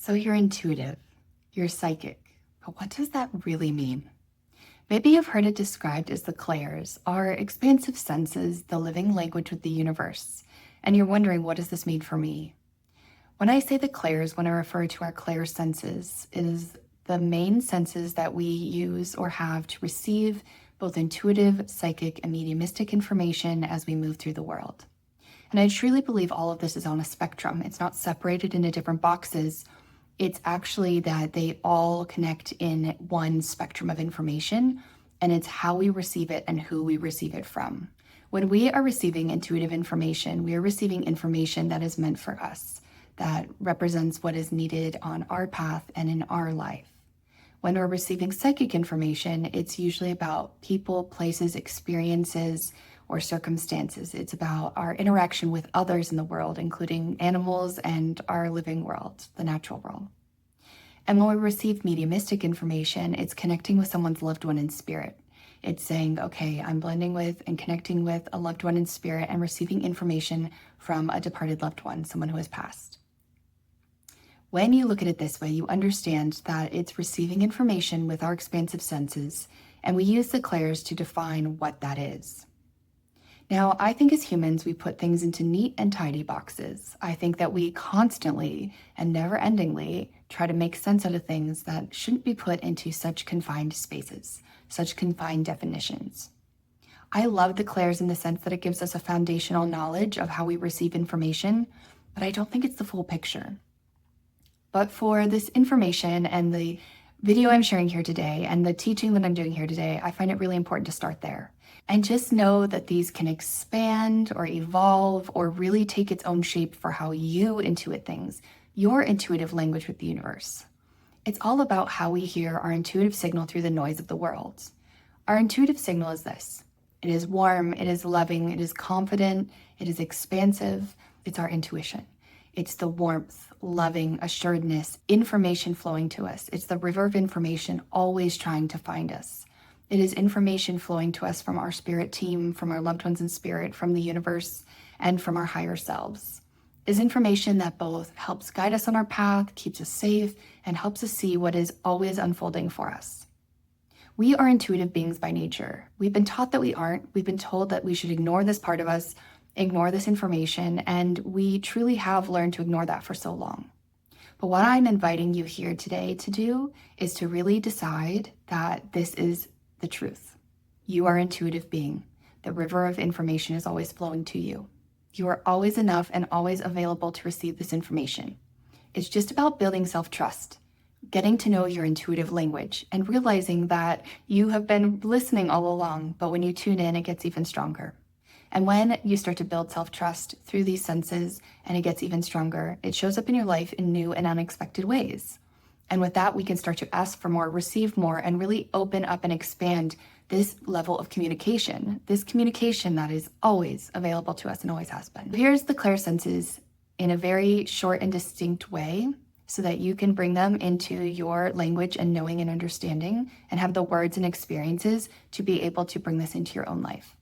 So you're intuitive, you're psychic, but what does that really mean? Maybe you've heard it described as the clairs, our expansive senses, the living language with the universe, and you're wondering, what does this mean for me? When I say the clairs, when I refer to our clair senses, is the main senses that we use or have to receive both intuitive, psychic, and mediumistic information as we move through the world. And I truly believe all of this is on a spectrum. It's not separated into different boxes. It's actually that they all connect in one spectrum of information, and it's how we receive it and who we receive it from. When we are receiving intuitive information, we are receiving information that is meant for us, that represents what is needed on our path and in our life. When we're receiving psychic information, it's usually about people, places, experiences, or circumstances. It's about our interaction with others in the world, including animals and our living world, the natural world. And when we receive mediumistic information, it's connecting with someone's loved one in spirit. It's saying, okay, I'm blending with and connecting with a loved one in spirit and receiving information from a departed loved one, someone who has passed. When you look at it this way, you understand that it's receiving information with our expansive senses, and we use the clairs to define what that is. Now, I think as humans, we put things into neat and tidy boxes. I think that we constantly and never-endingly try to make sense out of things that shouldn't be put into such confined spaces, such confined definitions. I love the clairs in the sense that it gives us a foundational knowledge of how we receive information, but I don't think it's the full picture. But for this information and the video I'm sharing here today and the teaching that I'm doing here today, I find it really important to start there. And just know that these can expand or evolve or really take its own shape for how you intuit things, your intuitive language with the universe. It's all about how we hear our intuitive signal through the noise of the world. Our intuitive signal is this. It is warm, it is loving, it is confident, it is expansive. It's our intuition. It's the warmth, loving, assuredness, information flowing to us. It's the river of information always trying to find us. It is information flowing to us from our spirit team, from our loved ones in spirit, from the universe, and from our higher selves. It is information that both helps guide us on our path, keeps us safe, and helps us see what is always unfolding for us. We are intuitive beings by nature. We've been taught that we aren't. We've been told that we should ignore this part of us, ignore this information, and we truly have learned to ignore that for so long. But what I'm inviting you here today to do is to really decide that this is the truth. You are an intuitive being. The river of information is always flowing to you. You are always enough and always available to receive this information. It's just about building self-trust, getting to know your intuitive language, and realizing that you have been listening all along, but when you tune in, it gets even stronger. And when you start to build self-trust through these senses and it gets even stronger, it shows up in your life in new and unexpected ways. And with that, we can start to ask for more, receive more, and really open up and expand this level of communication, this communication that is always available to us and always has been. Here's the clair senses in a very short and distinct way so that you can bring them into your language and knowing and understanding and have the words and experiences to be able to bring this into your own life.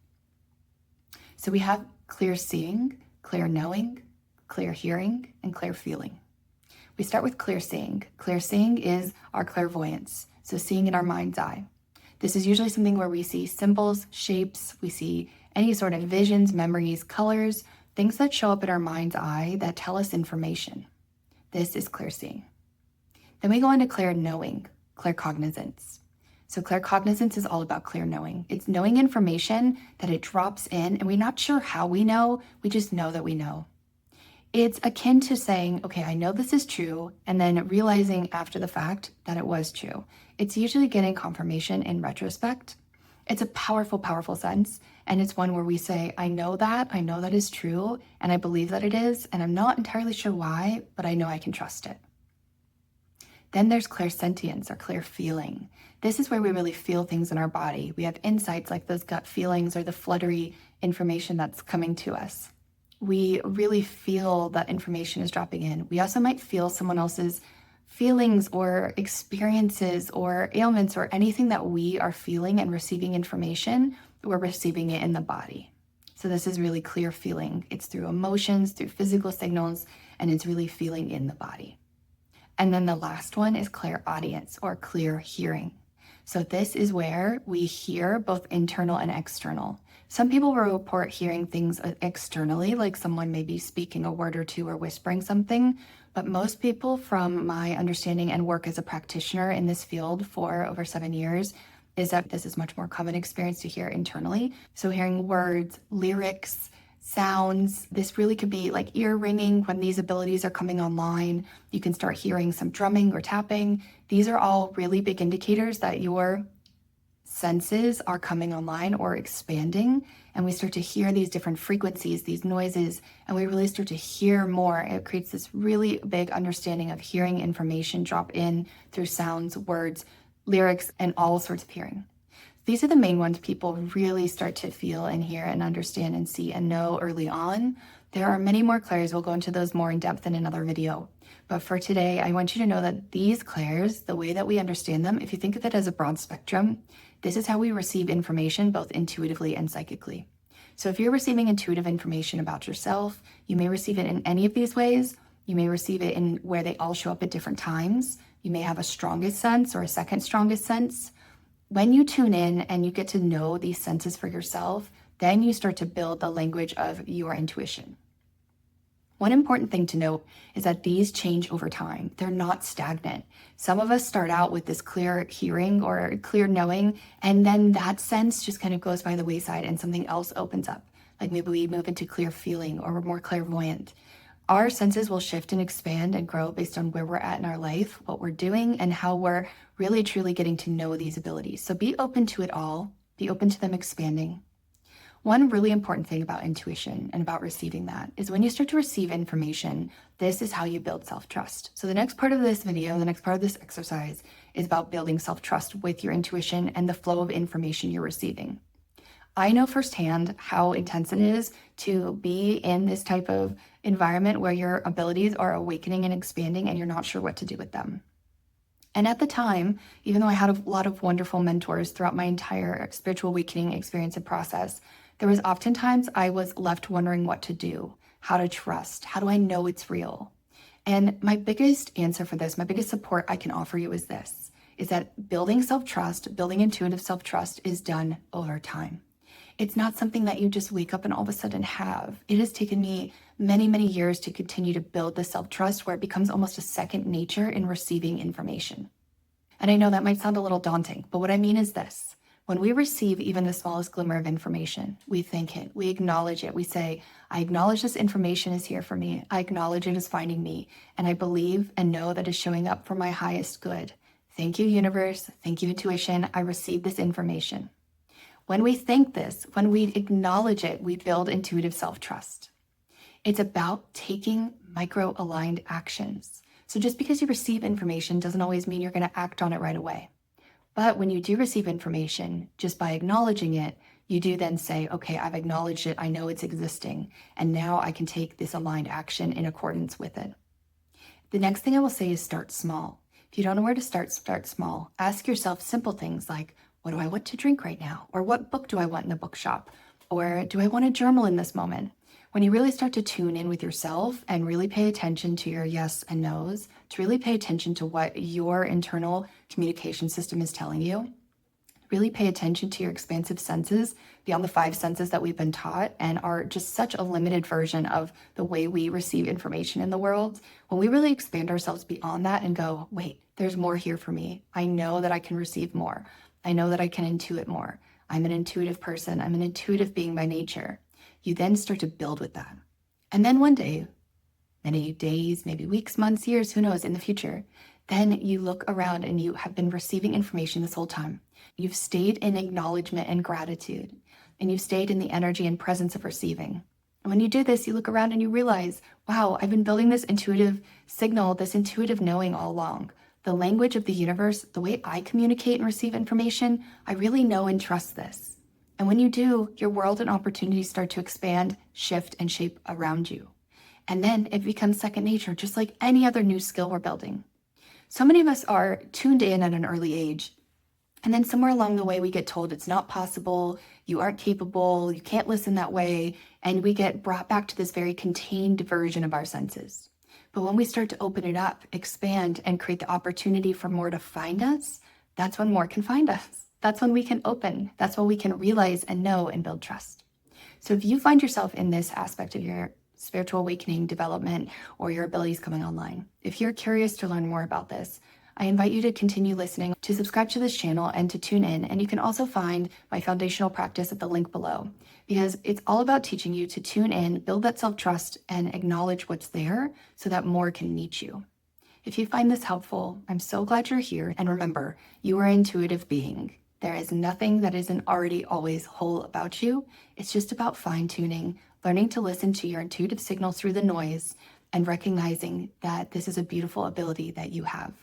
So we have clear seeing, clear knowing, clear hearing, and clear feeling. We start with clear seeing. Clear seeing is our clairvoyance, so seeing in our mind's eye. This is usually something where we see symbols, shapes, we see any sort of visions, memories, colors, things that show up in our mind's eye that tell us information. This is clear seeing. Then we go into clear knowing, claircognizance. So claircognizance is all about clear knowing. It's knowing information that it drops in and we're not sure how we know, we just know that we know. It's akin to saying, okay, I know this is true, and then realizing after the fact that it was true. It's usually getting confirmation in retrospect. It's a powerful, powerful sense, and it's one where we say, I know that is true, and I believe that it is, and I'm not entirely sure why, but I know I can trust it. Then there's clairsentience or clear feeling. This is where we really feel things in our body. We have insights like those gut feelings or the fluttery information that's coming to us. We really feel that information is dropping in. We also might feel someone else's feelings or experiences or ailments or anything that we are feeling and receiving information, we're receiving it in the body. So this is really clear feeling. It's through emotions, through physical signals, and it's really feeling in the body. And then the last one is clairaudience or clear hearing. So this is where we hear both internal and external. Some people will report hearing things externally, like someone maybe speaking a word or two or whispering something. But most people, from my understanding and work as a practitioner in this field for over 7 years, is that this is much more common experience to hear internally. So hearing words, lyrics, sounds, this really could be like ear ringing when these abilities are coming online. You can start hearing some drumming or tapping. These are all really big indicators that your senses are coming online or expanding, and we start to hear these different frequencies, these noises, and we really start to hear more. It creates this really big understanding of hearing information drop in through sounds, words, lyrics, and all sorts of hearing. These are the main ones people really start to feel and hear and understand and see and know early on. There are many more clairs. We'll go into those more in depth in another video. But for today, I want you to know that these clairs, the way that we understand them, if you think of it as a broad spectrum, this is how we receive information both intuitively and psychically. So if you're receiving intuitive information about yourself, you may receive it in any of these ways. You may receive it in where they all show up at different times. You may have a strongest sense or a second strongest sense. When you tune in and you get to know these senses for yourself, then you start to build the language of your intuition. One important thing to note is that these change over time. They're not stagnant. Some of us start out with this clear hearing or clear knowing, and then that sense just kind of goes by the wayside and something else opens up. Like maybe we move into clear feeling or we're more clairvoyant. Our senses will shift and expand and grow based on where we're at in our life, what we're doing, and how we're really truly getting to know these abilities. So be open to it all. Be open to them expanding. One really important thing about intuition and about receiving that is when you start to receive information, this is how you build self-trust. So the next part of this video, the next part of this exercise is about building self-trust with your intuition and the flow of information you're receiving. I know firsthand how intense it is to be in this type of environment where your abilities are awakening and expanding and you're not sure what to do with them. And at the time, even though I had a lot of wonderful mentors throughout my entire spiritual awakening experience and process, there was oftentimes I was left wondering what to do, how to trust, how do I know it's real? And my biggest answer for this, my biggest support I can offer you is this, is that building self-trust, building intuitive self-trust is done over time. It's not something that you just wake up and all of a sudden have. It has taken me many, many years to continue to build the self-trust where it becomes almost a second nature in receiving information. And I know that might sound a little daunting, but what I mean is this. When we receive even the smallest glimmer of information, we thank it, we acknowledge it. We say, I acknowledge this information is here for me. I acknowledge it is finding me. And I believe and know that it's showing up for my highest good. Thank you, universe. Thank you, intuition. I received this information. When we thank this, when we acknowledge it, we build intuitive self-trust. It's about taking micro-aligned actions. So just because you receive information doesn't always mean you're going to act on it right away. But when you do receive information, just by acknowledging it, you do then say, okay, I've acknowledged it. I know it's existing. And now I can take this aligned action in accordance with it. The next thing I will say is start small. If you don't know where to start small. Ask yourself simple things like, what do I want to drink right now? Or what book do I want in the bookshop? Or do I want a journal in this moment? When you really start to tune in with yourself and really pay attention to your yes and no's, to really pay attention to what your internal communication system is telling you, really pay attention to your expansive senses beyond the 5 senses that we've been taught and are just such a limited version of the way we receive information in the world. When we really expand ourselves beyond that and go, wait, there's more here for me. I know that I can receive more. I know that I can intuit more. I'm an intuitive person. I'm an intuitive being by nature. You then start to build with that. And then one day, many days, maybe weeks, months, years, who knows, in the future, then you look around and you have been receiving information this whole time. You've stayed in acknowledgement and gratitude, and you've stayed in the energy and presence of receiving. And when you do this, you look around and you realize, wow, I've been building this intuitive signal, this intuitive knowing all along. The language of the universe, the way I communicate and receive information, I really know and trust this. And when you do, your world and opportunities start to expand, shift, and shape around you. And then it becomes second nature, just like any other new skill we're building. So many of us are tuned in at an early age. And then somewhere along the way, we get told it's not possible, you aren't capable, you can't listen that way. And we get brought back to this very contained version of our senses. But when we start to open it up, expand, and create the opportunity for more to find us, that's when more can find us. That's when we can open. That's when we can realize and know and build trust. So if you find yourself in this aspect of your spiritual awakening, development, or your abilities coming online, if you're curious to learn more about this, I invite you to continue listening, to subscribe to this channel, and to tune in. And you can also find my foundational practice at the link below, because it's all about teaching you to tune in, build that self-trust, and acknowledge what's there so that more can meet you. If you find this helpful, I'm so glad you're here. And remember, you are an intuitive being. There is nothing that isn't already always whole about you. It's just about fine-tuning, learning to listen to your intuitive signals through the noise, and recognizing that this is a beautiful ability that you have.